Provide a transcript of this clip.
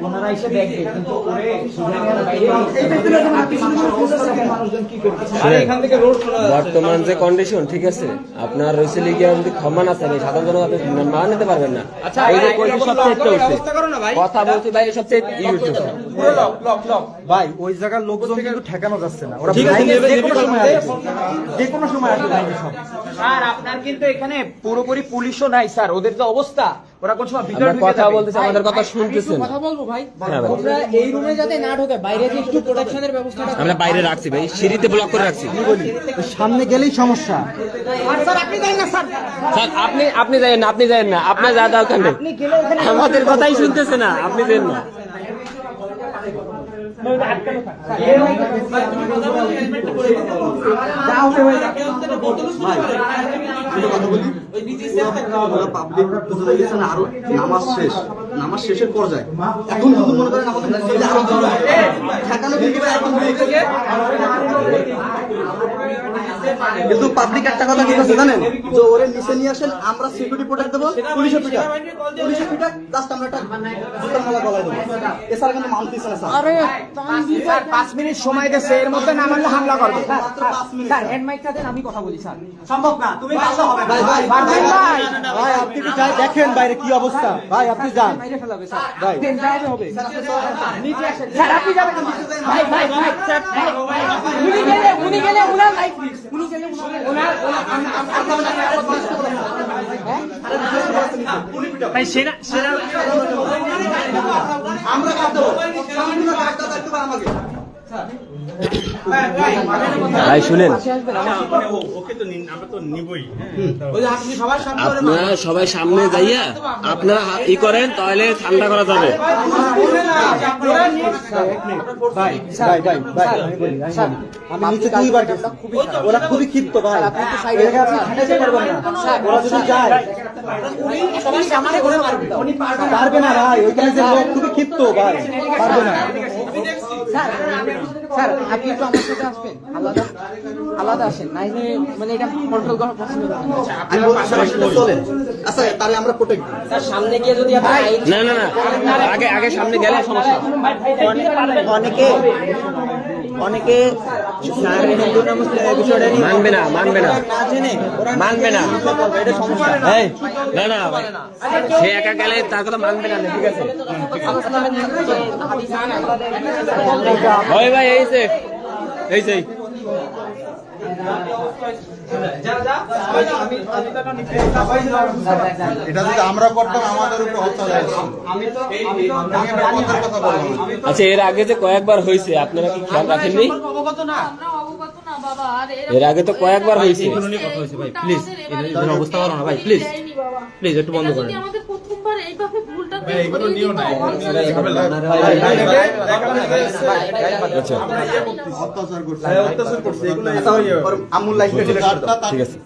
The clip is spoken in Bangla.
ওনারা এসে দেখবে কিন্তু বর্তমান যে কন্ডিশন ঠিক আছে আপনার রয়েছে লিগে যদি ক্ষমা না থাকে সাধারণ জনগণ আপনি মান নিতে পারবেন না। কথা বলছি ভাই সবচেয়ে ভাই ওই জায়গার লোকজন কিন্তু ঠেকানো যাচ্ছে না, ওরা যে কোনো সময় আসবে। স্যার আপনার কিন্তু এখানে পুরোপুরি পুলিশও নাই স্যার, ওদের যে অবস্থা ওরা কোন সময় ভিতরে কথা বলতেছে আমাদের কথা শুনতেছেন। কথা বলবো ভাই, আমরা এই রুমে যাতে না ঢোকে বাইরে যে একটু প্রোটেকশনের ব্যবস্থাটা আমরা বাইরে রাখছি ভাই, সিঁড়িতে ব্লক করে রাখছি। সামনে গেলেই সমস্যা। স্যার আপনি যান না স্যার, স্যার আপনি যাবেন না, আপনি যাবেন না, আপনার যা দরকার নেই, আমাদের কথাই শুনতেছে না, আপনি যাবেন না। আরো নামাজ শেষের পর্যায়ে এখন যদি মনে করেন আমাদের কিন্তু পাবলিক একটা কথা কি আছে জানেন, যে ওরে নিচে নিয়ে আসেন আমরা সিকিউরিটি প্রোটেক্ট দেবো, পুলিশের পিঠা জাস্ট আমরা একটা জুতার মালা গলায় দেবো, এছাড়া কিন্তু মানতেছে না। আরে স্যার 5 মিনিট সময় দিয়েছে, এর মধ্যে না মানলে হামলা করবে। স্যার হ্যান্ড মাইকটা দেন, আমি কথা বলি। স্যার সম্ভব না, তুমি পারলে হবে ভাই। ভাই ভাই আপনি কি যাই দেখেন বাইরে কি অবস্থা, ভাই আপনি যান, মাইরে ফেলাবে স্যার, ভাই দেন যাবে হবে। নিচে আসেন স্যার, আপনি যাবেন ভাই ভাই ভাই স্যার, উনি গেলে উনার লাইফ রিস্ক, উনি গেলে উনার ভাই সেনা আমরা কাটবো সম্পূর্ণ কাটতে থাকতে আমাকে। ভাই শুনেন, আপনারা সবাই সামনে যাইয়া আপনারা ই করেন তাহলে ঠান্ডা করা যাবে। আমি নিচে দুইবার গেছি, ওরা খুবই ক্ষিপ্ত ভাই, আপনি তো সাইডে আপনি ঠেকাতে পারবেন না। ওরা যদি যায় সবার সামনে করে পারবে না ভাই, ওইখানে যে লোক খুবই ক্ষিপ্ত ভাই, পারবে না। স্যার আপনি একটু আমার সাথে আসবেন, আলাদা আসেন, নাই মানে এটা কন্ট্রোল করা পসিবল না। আচ্ছা তাহলে আমরা প্রোটেক্ট দিই স্যার সামনে গিয়ে যদি আপনি না না না আগে সামনে গেলে সমস্যা। অনেকে মানবে না এই না না ভাই, সে একা গেলে তার কথা মানবে না, ঠিক আছে ওই ভাই এই সেই এটা যদি আমরা করতাম আমাদের উপর অত্যাচার। আচ্ছা এর আগে যে কয়েকবার হয়েছে আপনারা কি খেয়াল রাখেননি? এর আগে তো কয়েকবার হয়েছে। ভাই প্লিজ এর অবস্থা করো না ভাই, প্লিজ প্লিজ একটু বন্ধ করেন। আমাদের প্রথমবার এইভাবে ভুলটা এইগুলো নিও না, আচ্ছা অত্যাচার করছে এগুলো আমুল লাইফে ঠিক আছে।